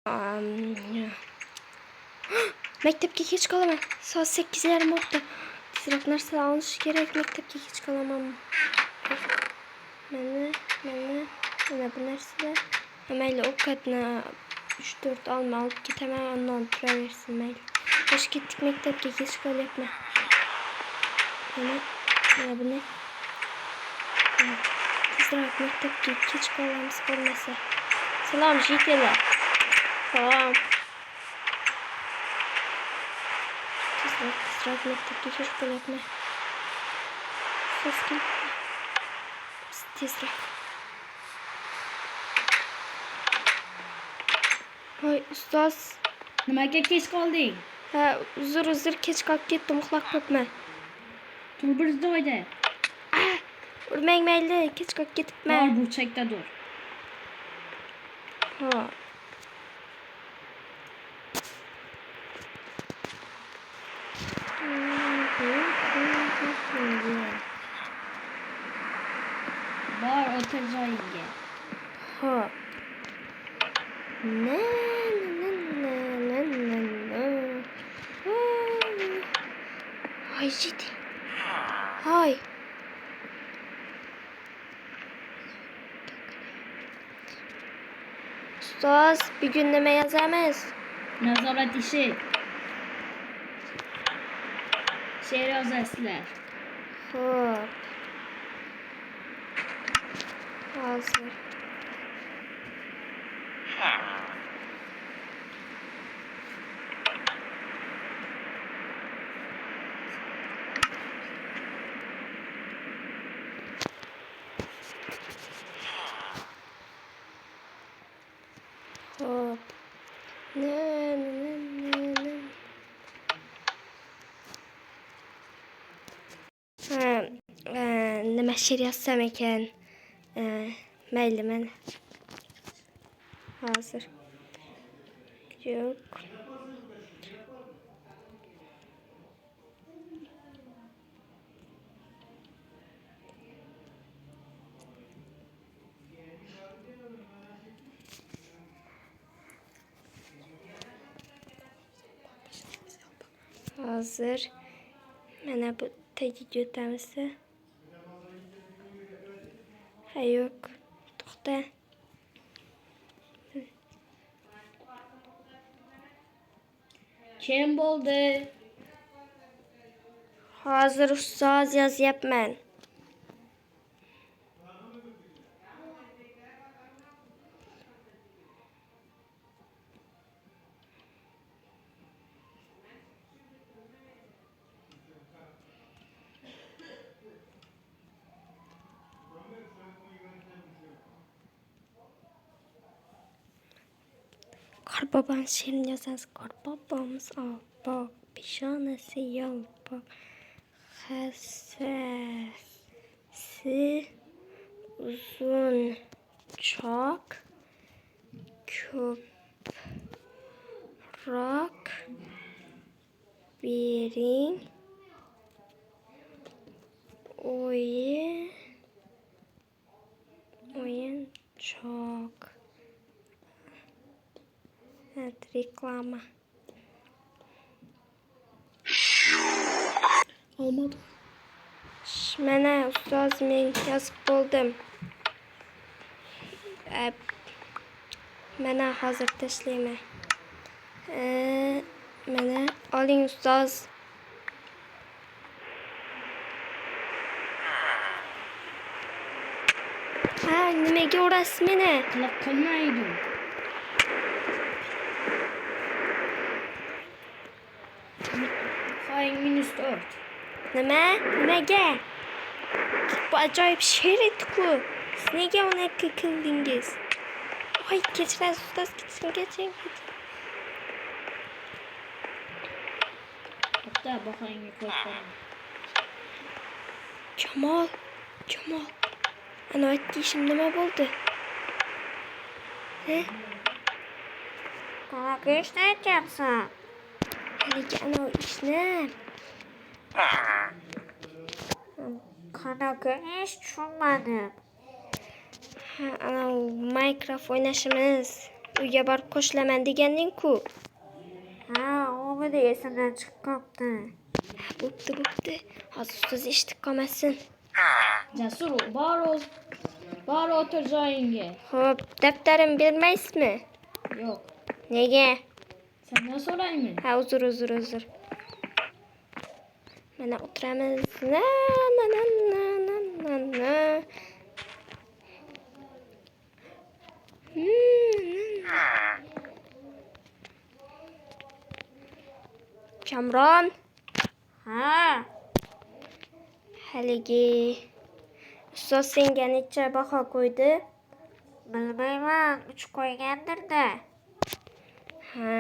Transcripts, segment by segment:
Am, Mektepke geç kalamam. Saat 8:30 oldu. Tezroq narsa alış kerak. Mektepke geç kalamam. Mana bu narsalar. Mayli ovqatni 3-4 alma olib ketaman, ondan turaversin mayli. Hoş ketdik, mektepke geç qolyapman. Mana buni. Tezroq mektepke geç qolamiz bo'lmasa. Salom jitelar. Salom. Tezroq mektepke geç qolyapman. Seskim. Tezroq. Hoy ustoz. Nimaga kech qolding? Ha, uzr kech qolib ketdim, uxlab qolibman. Tur bir joyda. Urmang mayli, kech qolib ketibman. Bor burchakda dur. Ha. Bor o'tir joyingga. Ha. Hoy jiti. Hoy. Ustoz, bir gün nima yozamiz? Nazorat ishi. She'r yozasizlar. Xo'p. Hozir. Xo'p. Nima she'r yozsam ekan? Mayli, mana. Hozir. Yo'q. Hozir. Mana bu tagiga o'tamiz. Ha, yo'q. To'xta. Kim bo'ldi? Hozir ustoz yozyapman. Qorbobom she'rini yozamiz. Qorbobomiz oppoq, peshonasi yalpoq, hassasi uzun, choq, ko'proq bering, o'yinchoq. Reklama. Olmadı. Mana ustoz, men yozib bo'ldim. Mana hozir tashlayman. Mana oling ustoz. Ha, nimaga urasiz meni? Qiliq qilmaydi. Qo'ying -4. Nimaga? Bu ajoyib she'r edi-ku. Siz nega uni qildingiz? Voy, kechirasiz ustoz, keching. Bitta bahonga qo'yib qo'ying. Jamol. Ana aytdi ishim nima bo'ldi? Qanaqa ishni aytyapsan? Haligi ana ishni. Qanaqa ish tushunmadim. Ha, ana Minecraft o'ynashimiz. uyga borib qo'shilaman deganding-ku. Ha, u da esimdan chiqib qolibdi. Bo'pti. Hozir ustoz eshitib qolmasin. Jasur, bor o'tir joyingga. Xo'p, daftarimni bermaysizmi? Yo'q. Nega? Sendan so'rayman. Ha, uzr. Mana o'tiramiz. Kamron, Ha, haligi ustoz senga necha baho qo'ydi? bilmayman, 3 qo'ygandir-da. Ha,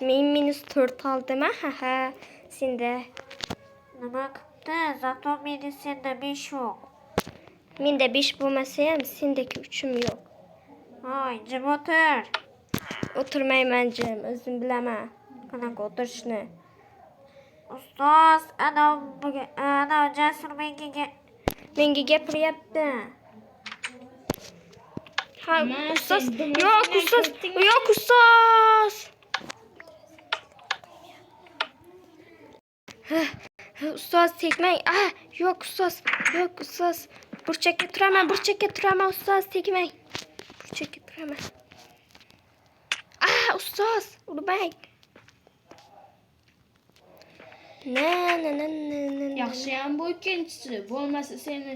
men -4 oldimmi? Ha. Senda Nima qilibdi? Zato meni senda 5 yo'q. menda 5 bo'lmasa ham sendagi 3im yo'q. Voy, jim o'tir. O'tirmayman jim, o'zim bilaman qanaqa o'tirishni. Ustoz, ana Jasur Menga gapiryapti. Ha, Mana ustoz. sen dumini Yo'q, bilan ustoz. ko'rdingmi? Yo'q, ustoz. Ha, ustoz tegmang. Yo'q, ustoz. Burchakka turaman, ustoz, tegmang. Burchakka turaman. Ustoz, urmang. Na. Yaxshiyam bu ikkinchisi. Bo'lmasa seni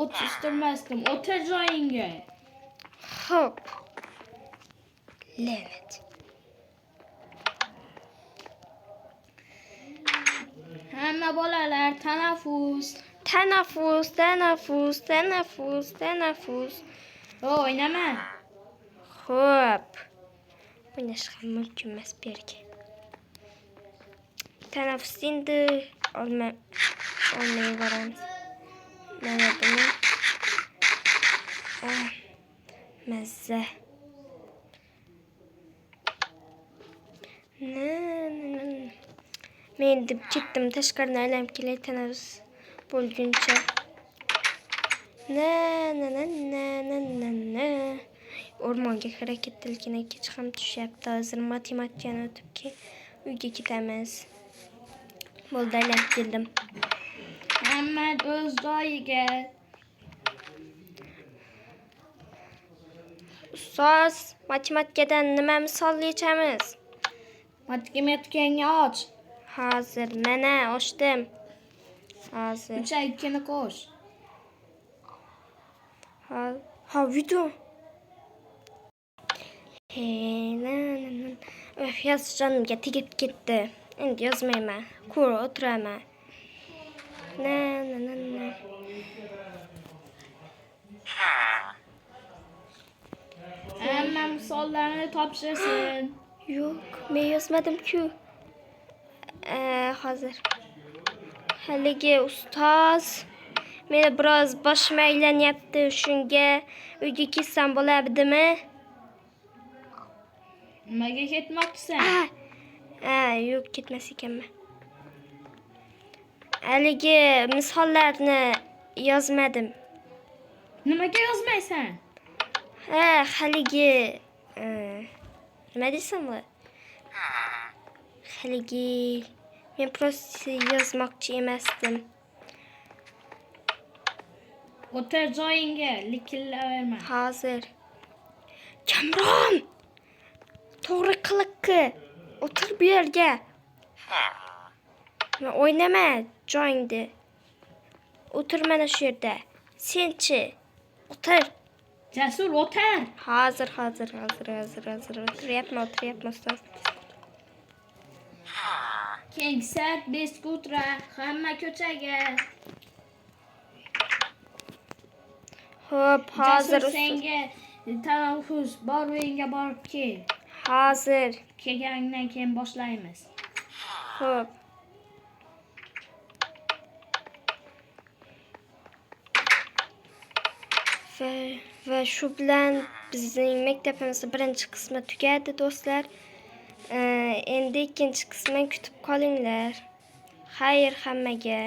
o'tirmasdim. O'tir joyingga. Xo'p. Levit. Hamma bolalar tanaffus. Tanaffus. O'ynama. Xo'p. O'ynash ham mumkin emas bu yerga. Tanaffus endi olmay boramiz. Mana buni. Mazza. Men deb ketdim, tashqaridan aylanib kelay tanaffus bo'lguncha. Na. O'rmonga harakatlangan kech ham tushyapti. Hozir matematikani o'tib uyga ketamiz. Bo'ldi, aylanib keldim. Hamma o'z joyiga. Ustoz, matematikadan nima misol yechamiz? Matematikangni och. Hozir, mana ochdim. Hozir. 3 2ni qo'sh. Ha, video. Yozish jonimga tegib ketdi. Endi yozmayman. Ko'rib o'tiraman. Na. Hamma misollarni topshirsin. Yo'q, men yozmadim-ku. Hozir. Haligi ustoz meni biroz boshim aylanyapti. Shunga uyga ketsam bo'ladimi? Nimaga ketmoqchisan? Yo'q, ketmas ekanman. Haligi misollarni yozmadim. Nimaga yozmaysan? Haligi nima desam bo'lar? Haligi men prosta yozmoqchi emasdim. O'tir joyingga, likillaverma. Hozir. Kamron! To'g'ri qiliqki. O'tir bu yerga. O'ynama joyingda. O'tir mana shu yerda. Senchi? O'tir. Jasur, o'tir. Hozir. O'tiryapman ustoz. Kengsat, diskutra, hamma ko'chaga. Xo'p, hozir Jasur, senga tanaffus bor uyingga borib kel. Hozir. Kelgandan keyin boshlaymiz. Xo'p. Va shu bilan bizning maktabimizning birinchi qismi tugadi do'stlar. Endi ikkinchi qismini kutib qolinglar. Xayr hammaga.